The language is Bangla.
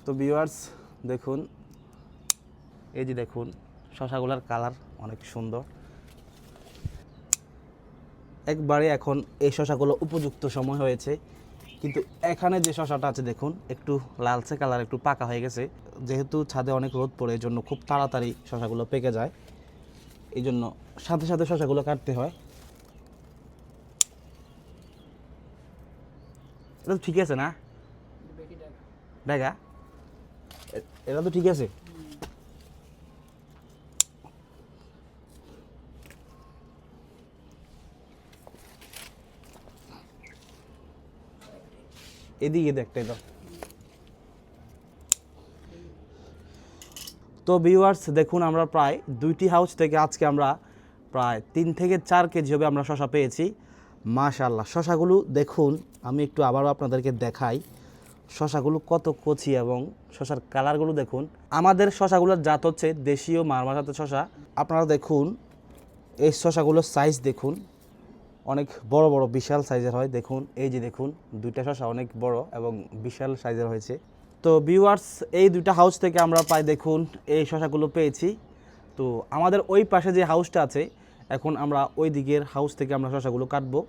তো ভিউয়ার্স দেখুন, এই যে দেখুন শশাগুলোর কালার অনেক সুন্দর। একবারে এখন এই শশাগুলো উপযুক্ত সময় হয়েছে, কিন্তু এখানে যে শশাটা আছে দেখুন একটু লালচে কালার, একটু পাকা হয়ে গেছে। যেহেতু ছাদে অনেক রোদ পড়ে, এই জন্য খুব তাড়াতাড়ি শশাগুলো পেকে যায়, এই জন্য সাথে সাথে শশাগুলো কাটতে হয়। এটা তো ঠিক আছে না দেখা, এটা তো ঠিক আছে। এদিকে দেখতে দাও। তো ভিউয়ার্স দেখুন, আমরা প্রায় 2টি হাউস থেকে আজকে আমরা প্রায় 3 থেকে 4 কেজি হবে আমরা শশা পেয়েছি। মাশাআল্লাহ, শশাগুলো দেখুন, আমি একটু আবারও আপনাদেরকে দেখাই শশাগুলো কত কচি এবং শশার কালারগুলো দেখুন। আমাদের শশাগুলোর জাত হচ্ছে দেশীয় মারমা জাতের শশা। আপনারা দেখুন এই শশাগুলোর সাইজ দেখুন, অনেক বড় বড় বিশাল সাইজের হয়। দেখুন এই যে দেখুন, দুইটা শশা অনেক বড় এবং বিশাল সাইজের হয়েছে। তো ভিউয়ার্স এই দুইটা হাউস থেকে আমরা প্রায় দেখুন এই শশাগুলো পেয়েছি। তো আমাদের ওই পাশে যে হাউসটা আছে, এখন আমরা ওই দিকের হাউস থেকে আমরা শশাগুলো কাটবো।